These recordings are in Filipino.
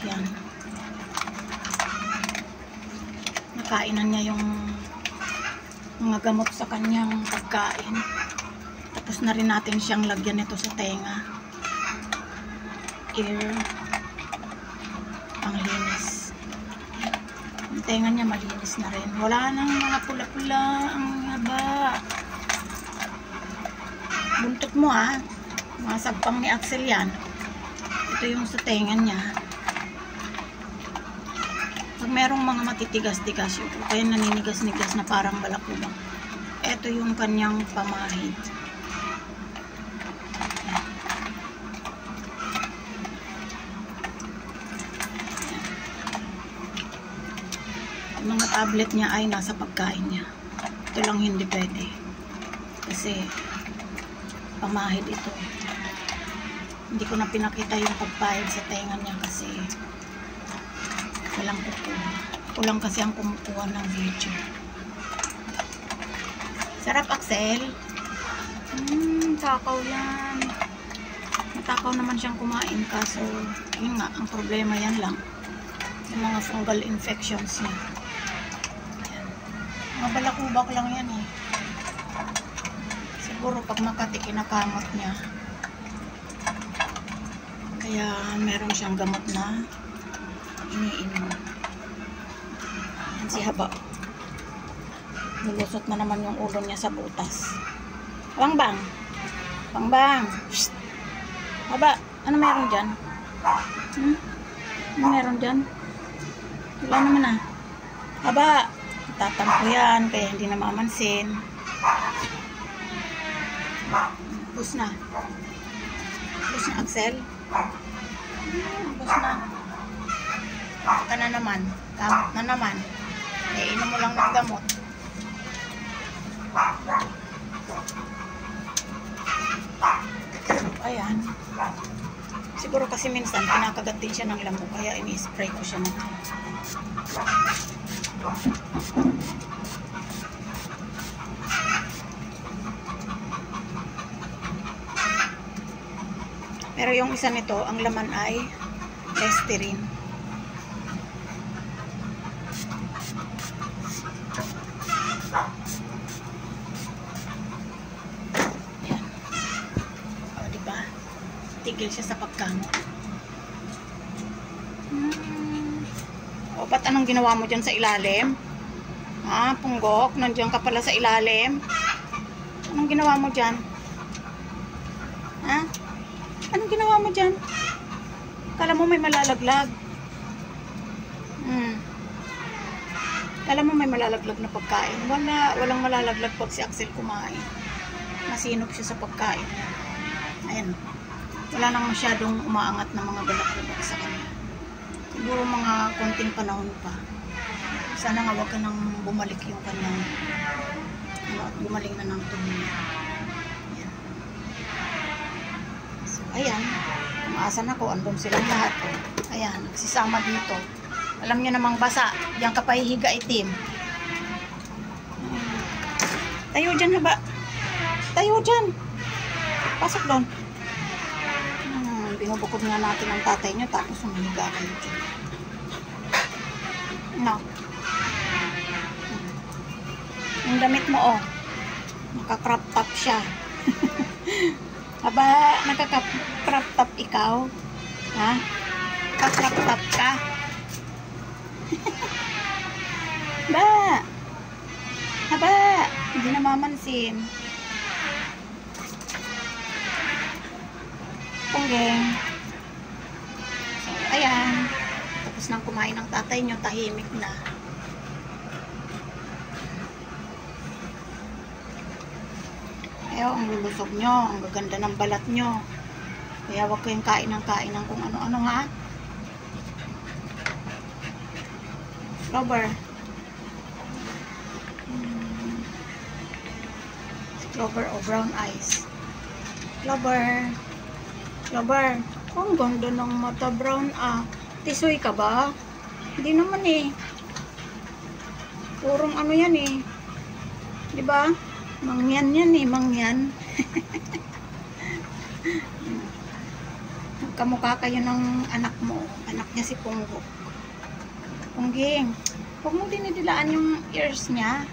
Yan. Nakainan niya yung mga gamot sa kanyang pagkain. Tapos na rin natin siyang lagyan ito sa tenga. Ear. Panglinis. Yung tenga niya malinis na rin. Wala nang mga pula-pula. Ang haba. Buntot mo ha. Masagpang ni Axel yan. Ito yung sa tenga niya. Pag merong mga matitigas-tigas, yung kaya naninigas-nigas na parang balakubak. Ito yung kanyang pamahid. Yung mga tablet niya ay nasa pagkain niya. Ito lang hindi pwede. Kasi pamahid ito. Hindi ko na pinakita yung pagpahid sa tenga niya kasi walang kukuha. Kulang kasi ang kumukuha ng video. Sarap, Axel. Takaw yan. Matakaw naman siyang kumain kaso yun nga, ang problema yan lang. Yung mga fungal infections niya. Ayan. Mga balakubak lang yan eh. Siguro pag Makati kinakamot niya. Kaya meron siyang gamot na iniinom. Yan si Haba. Nilusot na naman yung ulo niya sa butas. Bangbang! Bangbang! Shhh! Haba! Ano meron dyan? Ano meron dyan? Wala naman ah. Haba! Tatampo yan kaya hindi namamansin. Bus na. Bus na, Axel. Bus na. Ka na naman. Gamot na naman. Iinom mo lang ng gamot. Ayan. Siguro kasi minsan pinakagat din siya ng lamok kaya ini-spray ko siya na. Pero yung isa nito, ang laman ay Listerine. Yan. O, diba? Tigil siya sa pagkamot. O, ba't anong ginawa mo dyan sa ilalim? Ha, punggok? Nandiyan ka pala sa ilalim? Anong ginawa mo dyan? Ha? Anong ginawa mo dyan? Kala mo may malalaglag. Kala mo may malalaglag na pagkain. Walang malalaglag pag si Axel kumain. Masinop siya sa pagkain. Ayan. Wala nang masyadong umaangat na mga balakubak sa kanya. Siguro mga konting panahon pa. Sana nga wag ka nang bumalik yung kanyang gumaling na ng tuloy. Ayan, umaasan ako, andun silang lahat. Ayan, nagsisama dito. Alam niyo namang basa, diyan ka pahihiga itim. Tayo dyan, Haba. Tayo dyan. Pasok doon. Binubukod nga natin ang tatay niyo, tapos humihiga kayo dyan. No. Yung damit mo, naka-crop top siya. Aba, nagka-crop top ikaw? Ha? Naka-crop top ka? Ba? Aba, hindi namamansin. Punggeng. So, ayan. Tapos nang kumain ng tatay nyo, tahimik na. Ayaw, ang lulusog nyo, ang gaganda ng balat nyo. Kaya wag kayong kain ng kung ano-ano nga. Clover. Clover o brown eyes. Clover. Clover. Oh, ang ganda ng mata, brown ah. Tisoy ka ba? Hindi naman eh. Purong ano yan eh. Diba? Mangyan yan eh, mangyan. Kamukha kayo ng anak mo. Anak niya niya si Punggok. Pungging, huwag mong dinidilaan yung ears niya.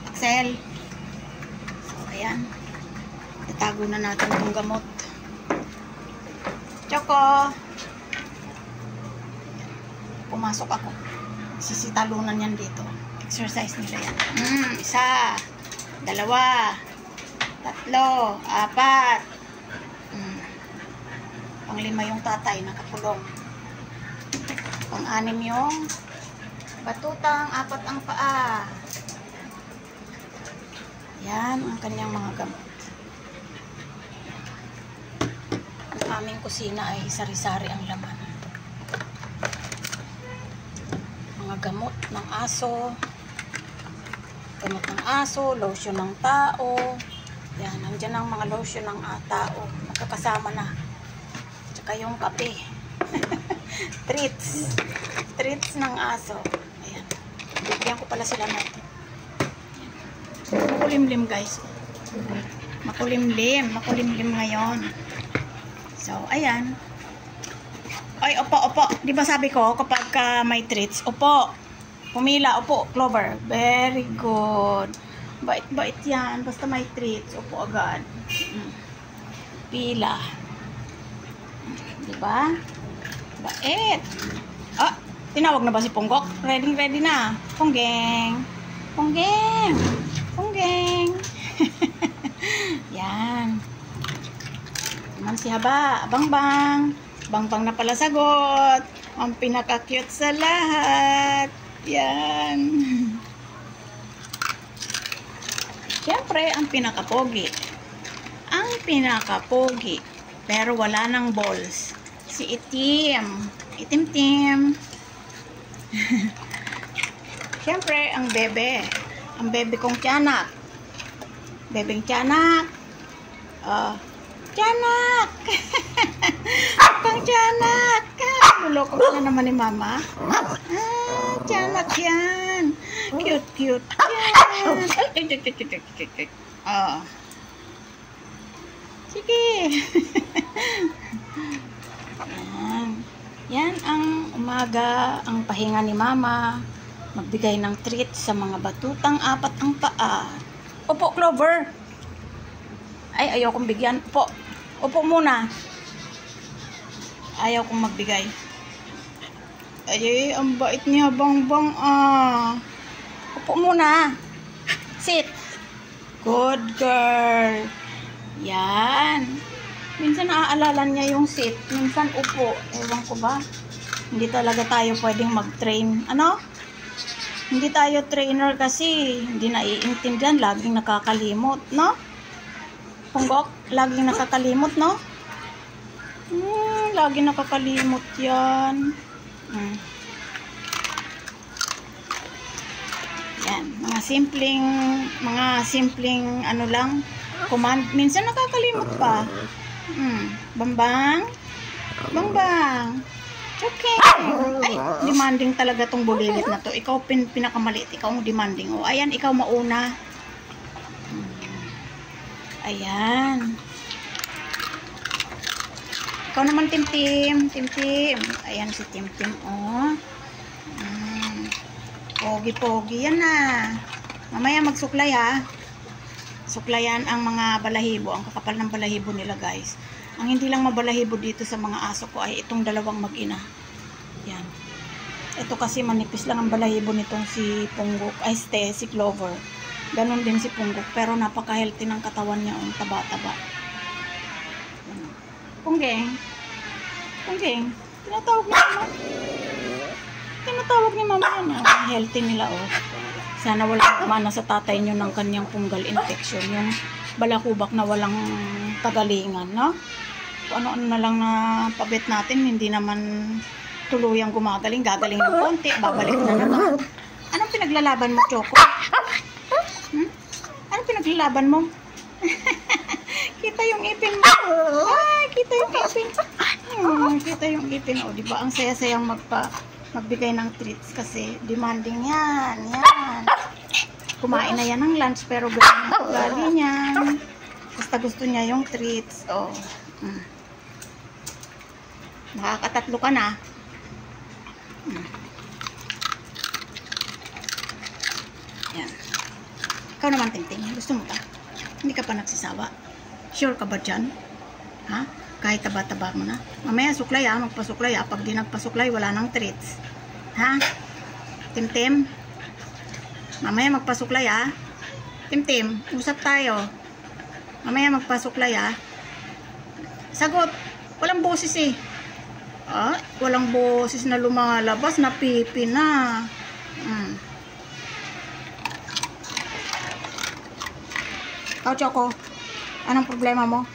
Axel. So, ayan. Itago na natin itong gamot. Choco. Pumasok ako. Sisitalunan yan dito. Exercise nila yan. Isa. Dalawa. Tatlo. Apat. Pang-5 yung tatay. Nakakulong. Pang-6 yung batutang. 4 ang paa. Yan ang kanyang mga gamot. Ang aming kusina ay sari-sari ang laman. Mga gamot ng aso. Gamot ng aso, lotion ng tao. Yan, nandiyan ang mga lotion ng tao. Magkakasama na. Tsaka yung kape. Treats. Treats ng aso. Ayan. Bigyan ko pala sila natin. Makulimlim guys. Makulimlim. Makulimlim ngayon. So, ayan. Ay, opo. Di ba sabi ko, kapag may treats, opo. Pumila, opo. Clover. Very good. Bait-bait yan. Basta may treats, opo agad. Pila. Di ba? Bait. Ah, tinawag na ba si Punggok? Ready na. Punggeng. Punggeng. Punggeng. Yan. Naman si Haba. Bangbang. Bangbang na pala sagot. Ang pinaka-cute sa lahat. Yan. Siyempre, ang pinaka-pogi. Ang pinaka-pogi. Pero wala ng balls. Si Itim. Itim-tim. Siyempre, ang bebe. Ang bebe kong tiyanak. Bebeng tiyanak. Tiyanak. Akong tiyanak. Luloko ka na naman ni mama. Tiyanak yan. Cute. Yan. Sige. Yan ang umaga, ang pahinga ni mama. Magbigay ng treat sa mga batutang 4 ang paa. Opo, Clover. Ay, ayaw kong bigyan. Opo muna. Ayaw kong magbigay. Ay, ang bait niya, Bangbang. Opo muna. Sit. Good girl. Yan. Minsan naaalala niya yung sit. Minsan upo. Ewan ko ba? Hindi talaga tayo pwedeng mag-train. Ano? Hindi tayo trainer kasi hindi naiintindihan. Laging nakakalimot, no? Punggok, laging nakakalimot, no? Laging nakakalimot yan. Yan, mga simpleng ano lang, command. Minsan nakakalimot pa. Bangbang. Okay. Ay, demanding talaga tong bulilit na to. Ikaw pinakamaliit. Ikaw ang demanding. O, ayan, ikaw mauna. Ayan. Ikaw naman, Tim-Tim. Ayan si Tim-Tim, oh. Pogi-pogi yan na. Mamaya magsuklay, ha. Suklayan ang mga balahibo. Ang kakapal ng balahibo nila, guys. Ang hindi lang mabalahibo dito sa mga aso ko ay itong dalawang mag-ina. Yan. Ito kasi manipis lang ang balahibo nitong si Punggok. Ay, si Clover. Ganon din si Punggok. Pero napaka-healthy ng katawan niya. Ang taba-taba. Punggeng. Tinatawag ni mama yan. Healthy nila, oh. Sana walang kumana sa tatay nyo ng kanyang fungal infection. Yung balakubak na walang tagalingan, no? Kung ano-ano na lang na pabit natin, hindi naman tuluyang gumagaling. Gagaling ng konti, babalik na naman. Anong pinaglalaban mo, Choco? Anong pinaglalaban mo? Kita yung ipin mo. Ay, kita yung ipin. Kita yung ipin. O, diba? Ang saya-sayang magbigay ng treats kasi demanding yan. Kumain na yan ng lunch pero ganyan ang ugali niyan. Basta gusto niya yung treats. Oh. Makakatatlo ka na. Yan. Ikaw naman, Tingting. Gusto mo ta? Hindi ka pa nagsisawa? Sure ka ba dyan? Ha? Kahit taba-taba mo na. Mamaya suklay ha. Magpasuklay ha. Pag di nagpasuklay, wala nang treats. Ha? Tim-tim? Mamaya magpasuklay ha. Tim-tim, usap tayo. Mamaya magpasuklay ha. Sagot. Walang boses eh. Ah, walang boses na lumalabas. Napipi na. Ikaw, Choco. Anong problema mo?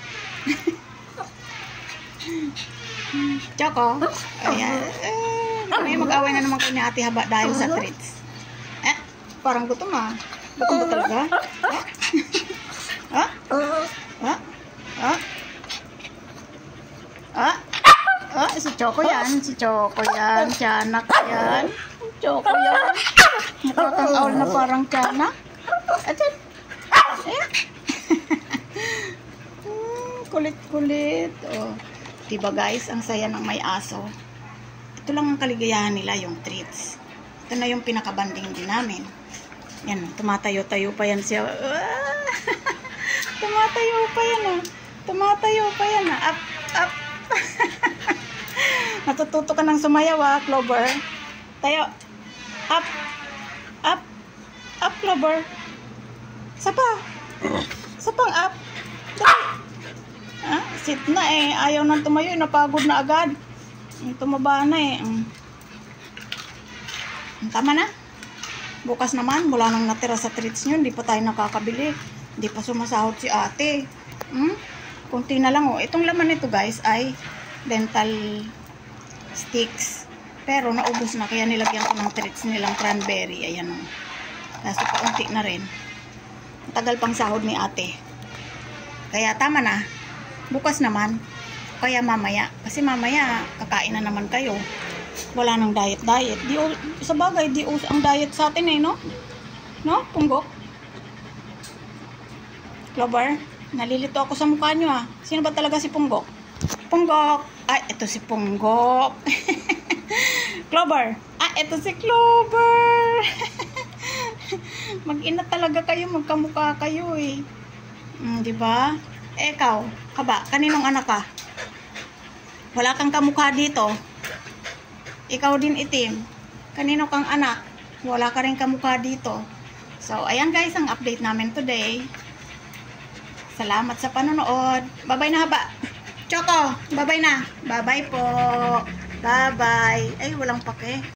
Choco. Ayan. Mamaya mag-away na naman kayo ni Ate Haba dahil sa treats. Parang gutom ah. Gutom ba talaga? Si Choco yan. Si Choco yan. Tiyanak yan. Choco yan. Mukha kang awl na parang tiyanak. Ayan. Kulit-kulit. Oh. Diba guys, ang saya ng may aso. Ito lang ang kaligayahan nila, yung treats. Ito na yung pinakabanding din namin. Yan, tumatayo-tayo pa yan siya. Tumatayo pa yan ah. Tumatayo pa yan ah. Up, up. Natututo ka ng sumayaw ah, Clover. Tayo. Up. Up. Up, Clover. Sapa. Sapang up. Ah, sit na eh. Ayaw nang tumayo. Napagod na agad. Tumaba na eh. Tama na. Bukas naman, wala nang natira sa treats nyo. Hindi pa tayo nakakabili. Hindi pa sumasahod si ate. Kunti na lang oh. Itong laman nito guys ay dental sticks. Pero naubos na. Kaya nilagyan ko ng treats nilang cranberry. Ayan oh. Kaso paunti na rin. Tagal pang sahod ni ate. Kaya tama na. Bukas naman. Kaya mamaya. Kasi mamaya kakain na naman kayo. Wala nang diet-diet. Sa bagay, di ang diet sa atin eh, no? No? Punggok? Clover? Nalilito ako sa mukha nyo ah. Sino ba talaga si Punggok? Punggok! Ay, ito si Punggok. Clover! Ah, ito si Clover! Mag-ina talaga kayo, magkamukha kayo eh. Diba? Ikaw, Haba, kaninong anak ka? Wala kang kamukha dito. Ikaw din itim. Kanino kang anak? Wala ka rin kamukha dito. So, ayan guys, ang update namin today. Salamat sa panonood. Bye-bye na Haba. Choco, bye-bye na. Bye-bye po. Bye-bye. Ay, walang pake.